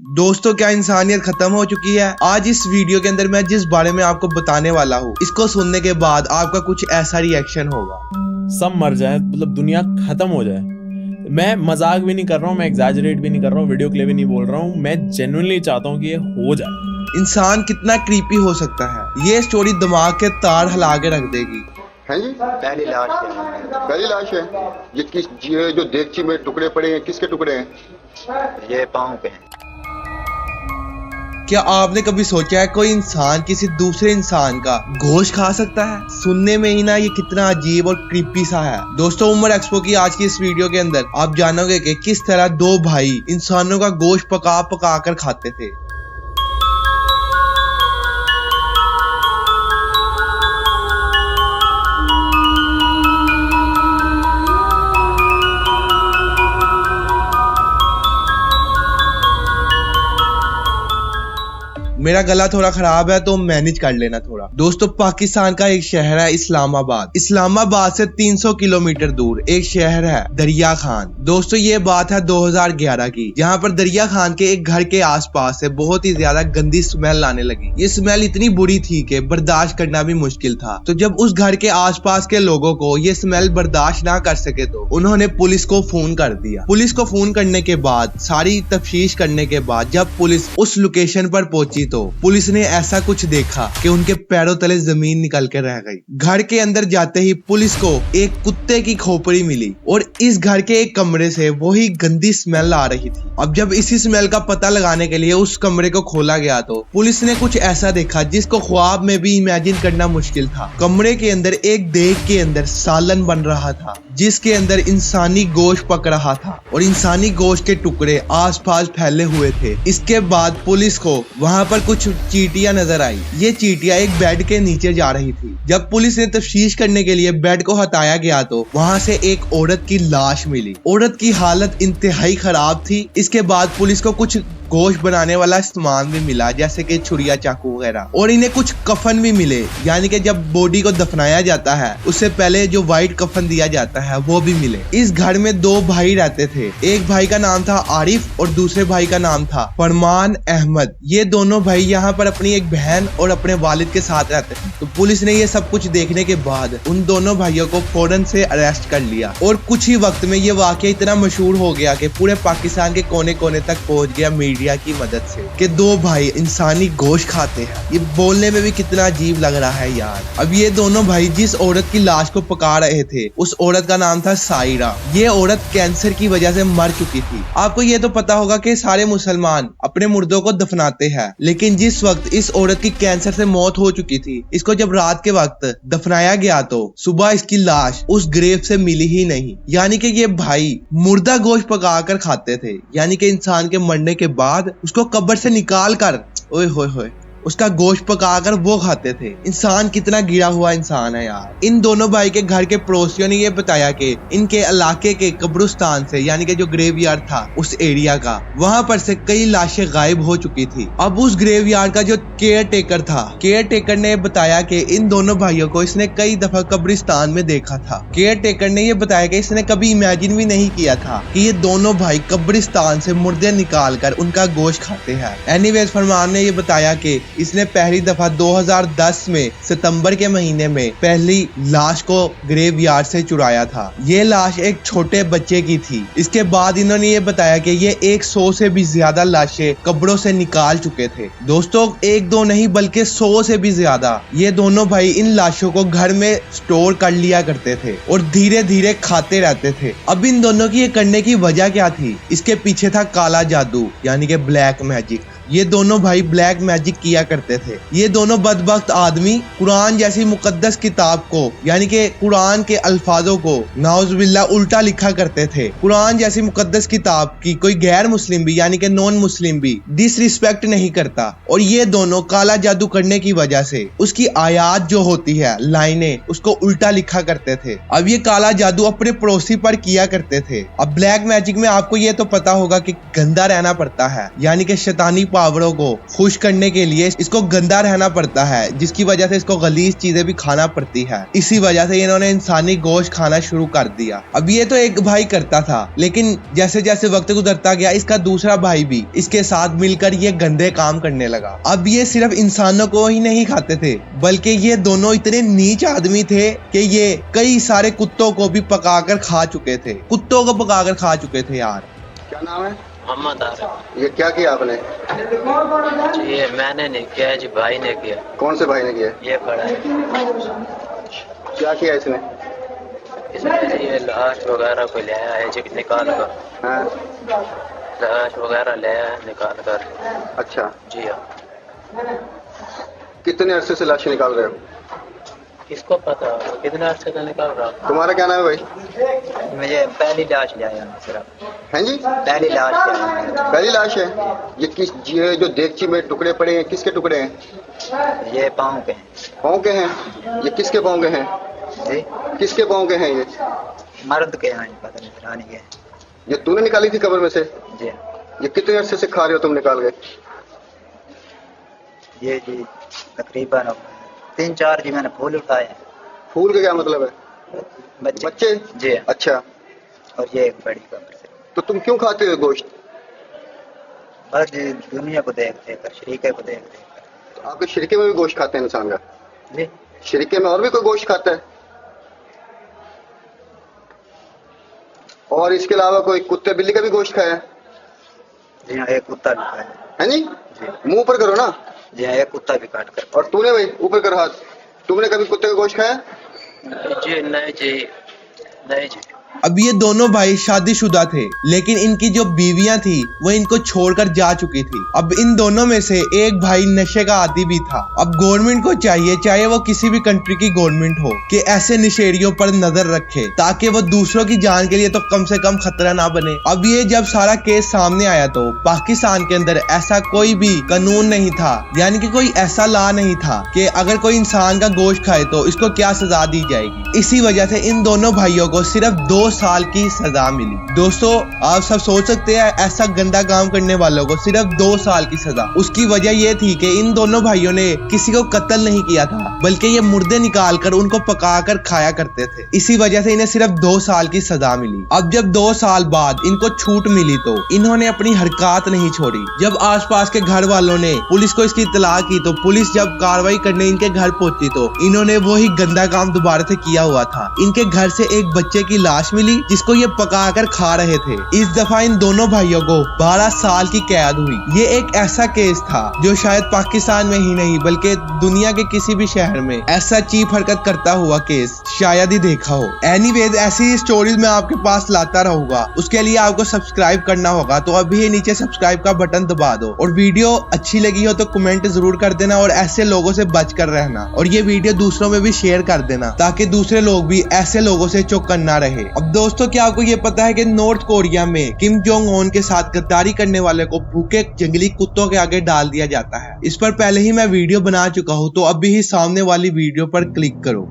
दोस्तों, क्या इंसानियत खत्म हो चुकी है? आज इस वीडियो के अंदर मैं जिस बारे में आपको बताने वाला हूँ, इसको सुनने के बाद आपका कुछ ऐसा रिएक्शन होगा। सब मर जाए, मतलब दुनिया खत्म हो जाए। मैं मजाक भी नहीं कर रहा हूँ, मैं एग्जैजरेट भी नहीं कर रहा हूँ, वीडियो के लिए भी नहीं बोल रहा हूँ। मैं जेन्युइनली चाहता हूँ कि ये हो जाए। इंसान कितना क्रीपी हो सकता है, ये स्टोरी दिमाग के तार हिला के रख देगी। है जी, पहली लाश है। ये जो देगची में टुकड़े पड़े हैं, किसके टुकड़े हैं? ये पाँव पे हैं। क्या आपने कभी सोचा है कोई इंसान किसी दूसरे इंसान का गोश्त खा सकता है? सुनने में ही ना ये कितना अजीब और क्रीपी सा है। दोस्तों, उमर एक्सपो की आज की इस वीडियो के अंदर आप जानोगे कि किस तरह दो भाई इंसानों का गोश्त पका पका कर खाते थे। मेरा गला थोड़ा खराब है तो मैनेज कर लेना थोड़ा। दोस्तों, पाकिस्तान का एक शहर है इस्लामाबाद। इस्लामाबाद से 300 किलोमीटर दूर एक शहर है दरिया खान। दोस्तों, ये बात है 2011 की, जहाँ पर दरिया खान के एक घर के आसपास से बहुत ही ज्यादा गंदी स्मेल आने लगी। ये स्मेल इतनी बुरी थी कि बर्दाश्त करना भी मुश्किल था। तो जब उस घर के आसपास के लोगों को ये स्मेल बर्दाश्त ना कर सके तो उन्होंने पुलिस को फोन कर दिया। पुलिस को फोन करने के बाद, सारी तफ्तीश करने के बाद जब पुलिस उस लोकेशन पर पहुंची तो पुलिस ने ऐसा कुछ देखा कि उनके पैरों तले जमीन निकल के रह गई। घर के अंदर जाते ही पुलिस को एक कुत्ते की खोपड़ी मिली और इस घर के एक कमरे से वही गंदी स्मेल आ रही थी। अब जब इसी स्मेल का पता लगाने के लिए उस कमरे को खोला गया तो पुलिस ने कुछ ऐसा देखा जिसको ख्वाब में भी इमेजिन करना मुश्किल था। कमरे के अंदर एक देग के अंदर सालन बन रहा था, जिसके अंदर इंसानी गोश्त पक रहा था और इंसानी गोश्त के टुकड़े आसपास फैले हुए थे। इसके बाद पुलिस को वहां पर कुछ चींटियां नजर आई। ये चींटियां एक बेड के नीचे जा रही थी। जब पुलिस ने तफ्तीश करने के लिए बेड को हटाया गया तो वहां से एक औरत की लाश मिली। औरत की हालत इंतहाई खराब थी। इसके बाद पुलिस को कुछ गोश्त बनाने वाला सामान भी मिला, जैसे कि छुरिया, चाकू वगैरह, और इन्हें कुछ कफन भी मिले, यानी कि जब बॉडी को दफनाया जाता है उससे पहले जो व्हाइट कफन दिया जाता है वो भी मिले। इस घर में दो भाई रहते थे। एक भाई का नाम था आरिफ और दूसरे भाई का नाम था फरमान अहमद। ये दोनों भाई यहाँ पर अपनी एक बहन और अपने वालिद के साथ रहते थे। तो पुलिस ने ये सब कुछ देखने के बाद उन दोनों भाइयों को फौरन से अरेस्ट कर लिया और कुछ ही वक्त में ये वाकया इतना मशहूर हो गया कि पूरे पाकिस्तान के कोने कोने तक पहुंच गया मीडिया की मदद से कि दो भाई इंसानी गोश्त खाते हैं। ये बोलने में भी कितना अजीब लग रहा है यार। अब ये दोनों भाई जिस औरत की लाश को पका रहे थे उस औरत का नाम था सायरा। ये औरत कैंसर की वजह से मर चुकी थी। आपको ये तो पता होगा कि सारे मुसलमान अपने मुर्दों को दफनाते हैं, लेकिन जिस वक्त इस औरत की कैंसर से मौत हो चुकी थी, इसको जब रात के वक्त दफनाया गया तो सुबह इसकी लाश उस ग्रेव से मिली ही नहीं। यानी कि ये भाई मुर्दा गोश्त पका कर खाते थे, यानी कि इंसान के मरने के बाद उसको कब्र से निकाल कर ओए होए होए उसका गोश्त पकाकर वो खाते थे। इंसान कितना गिरा हुआ इंसान है यार। इन दोनों भाई के घर के पड़ोसियों ने ये बताया कि इनके इलाके के कब्रिस्तान से, यानी कि जो ग्रेवयार्ड था उस एरिया का, वहां पर से कई लाशें गायब हो चुकी थी। अब उस ग्रेवयार्ड का जो केयर टेकर ने बताया कि इन दोनों भाइयों को इसने कई दफा कब्रिस्तान में देखा था। केयर टेकर ने ये बताया कि इसने कभी इमेजिन भी नहीं किया था कि ये दोनों भाई कब्रिस्तान से मुर्दे निकाल कर उनका गोश्त खाते हैं। एनीवेज, फरमान ने ये बताया कि इसने पहली दफा 2010 में सितंबर के महीने में पहली लाश को ग्रेवयार्ड से चुराया था। ये लाश एक छोटे बच्चे की थी। इसके बाद इन्होंने ये बताया कि ये 100 से भी ज्यादा लाशें कब्रों से निकाल चुके थे। दोस्तों, एक दो नहीं बल्कि 100 से भी ज्यादा। ये दोनों भाई इन लाशों को घर में स्टोर कर लिया करते थे और धीरे धीरे खाते रहते थे। अब इन दोनों की ये करने की वजह क्या थी? इसके पीछे था काला जादू, यानी कि ब्लैक मैजिक। ये दोनों भाई ब्लैक मैजिक किया करते थे। ये दोनों बदबख्त आदमी कुरान जैसी मुकद्दस किताब को, यानी कि कुरान के अल्फाजों को नाउज़ुबिल्लाह उल्टा लिखा करते थे। कुरान जैसी मुकद्दस किताब की कोई गैर मुस्लिम भी, यानी कि नॉन मुस्लिम भी डिसरिस्पेक्ट नहीं करता। और ये दोनों काला जादू करने की वजह से उसकी आयात जो होती है, लाइनें, उसको उल्टा लिखा करते थे। अब ये काला जादू अपने पड़ोसी पर किया करते थे। अब ब्लैक मैजिक में आपको ये तो पता होगा कि गंदा रहना पड़ता है, यानी कि शैतानी पावरों को खुश करने के लिए इसको गंदा रहना पड़ता है, जिसकी वजह से इसको गलीज चीजें भी खाना पड़ती है। इसी वजह से इन्होंने इंसानी गोश्त खाना शुरू कर दिया। अब ये तो एक भाई करता था, लेकिन जैसे जैसे वक्त गुजरता गया इसका दूसरा भाई भी इसके साथ मिलकर ये गंदे काम करने लगा। अब ये सिर्फ इंसानों को ही नहीं खाते थे, बल्कि ये दोनों इतने नीच आदमी थे कि ये कई सारे कुत्तों को भी पकाकर खा चुके थे। कुत्तों को पकाकर खा चुके थे यार। क्या नाम है? मोहम्मद आरिफ। ये क्या किया आपने? जी ये मैंने नहीं किया जी, भाई ने किया। कौन से भाई ने किया? ये पड़ा है। क्या किया इसने? इसमें जी ये लाश वगैरह को ले आया है जी, निकाल कर। हाँ? लाश वगैरह ले आया है निकाल कर। अच्छा, जी हाँ। कितने अरसे से लाशें निकाल रहे हो? किसको पता कितने अर्से से निकाल रहा हूँ। तुम्हारा क्या नाम है भाई? मुझे पहली लाश ले आया सिर्फ। हैं जी? पहली लाश ले आया। पहली लाश है। ये जो देगची में टुकड़े पड़े हैं, किसके टुकड़े हैं? ये पाँव के हैं। पाँव के हैं? ये किसके पाँव के हैं? जी किसके पाँव के हैं ये? मर्द के हैं, पता नहीं रानी के। ये तूने निकाली थी कब्र में से? जी ये कितने अरसे से खा रहे हो तुम निकाल के? ये जी तकरीबन 3-4 जी मैंने फूल उठाए हैं। फूल का क्या मतलब है? बच्चे? जी अच्छा, और ये एक बड़ी कब्र से। तो तुम क्यों खाते हो गोश्त? बस जी दुनिया को देख देख कर, शरीके को देख देख कर। तो आपके शरीके में भी गोश्त खाते हैं इंसान का? जी शरीके में और भी कोई गोश्त खाता है? और इसके अलावा कोई कुत्ते बिल्ली का भी गोश्त खाया है? जी हाँ, एक कुत्ता भी खाया है जी? जी। मुंह ऊपर करो ना। जी हाँ, एक कुत्ता भी काट कर। और तूने भाई ऊपर कर हाथ, तुमने कभी कुत्ते का गोश्त खाया? जी नहीं जी, नहीं जी। अब ये दोनों भाई शादीशुदा थे, लेकिन इनकी जो बीवियां थी वो इनको छोड़कर जा चुकी थी। अब इन दोनों में से एक भाई नशे का आदी भी था। अब गवर्नमेंट को चाहिए, चाहे वो किसी भी कंट्री की गवर्नमेंट हो, कि ऐसे नशेड़ियों पर नजर रखे ताकि वो दूसरों की जान के लिए तो कम से कम खतरा ना बने। अब ये जब सारा केस सामने आया तो पाकिस्तान के अंदर ऐसा कोई भी कानून नहीं था, यानी कि कोई ऐसा लॉ नहीं था कि अगर कोई इंसान का गोश्त खाए तो इसको क्या सजा दी जाएगी। इसी वजह से इन दोनों भाइयों को सिर्फ 2 साल की सजा मिली। दोस्तों आप सब सोच सकते हैं ऐसा गंदा काम करने वालों को सिर्फ 2 साल की सजा। उसकी वजह ये थी कि इन दोनों भाइयों ने किसी को कत्ल नहीं किया था, बल्कि ये मुर्दे निकालकर उनको पकाकर खाया करते थे। इसी वजह से इन्हें सिर्फ 2 साल की सजा मिली। अब जब 2 साल बाद इनको छूट मिली तो इन्होंने अपनी हरकत नहीं छोड़ी। जब आसपास के घर वालों ने पुलिस को इसकी इत्तला की तो पुलिस जब कार्रवाई करने इनके घर पहुंची तो इन्होंने वही गंदा काम दोबारा से किया हुआ था। इनके घर से एक बच्चे की लाश मिली जिसको ये पकाकर खा रहे थे। इस दफा इन दोनों भाइयों को 12 साल की कैद हुई। ये एक ऐसा केस था जो शायद पाकिस्तान में ही नहीं बल्कि दुनिया के किसी भी शहर में ऐसा चीप हरकत करता हुआ केस शायद ही देखा हो। एनीवेज ऐसी स्टोरीज मैं आपके पास लाता रहूंगा। उसके लिए आपको सब्सक्राइब करना होगा, तो अभी नीचे सब्सक्राइब का बटन दबा दो। और वीडियो अच्छी लगी हो तो कमेंट जरूर कर देना और ऐसे लोगों से बचकर रहना। और ये वीडियो दूसरों में भी शेयर कर देना ताकि दूसरे लोग भी ऐसे लोगों से चौकन्ना रहे। अब दोस्तों क्या आपको ये पता है कि नॉर्थ कोरिया में किम जोंग उन के साथ गद्दारी करने वाले को भूखे जंगली कुत्तों के आगे डाल दिया जाता है। इस पर पहले ही मैं वीडियो बना चुका हूँ, तो अभी ही सामने वाली वीडियो पर क्लिक करो।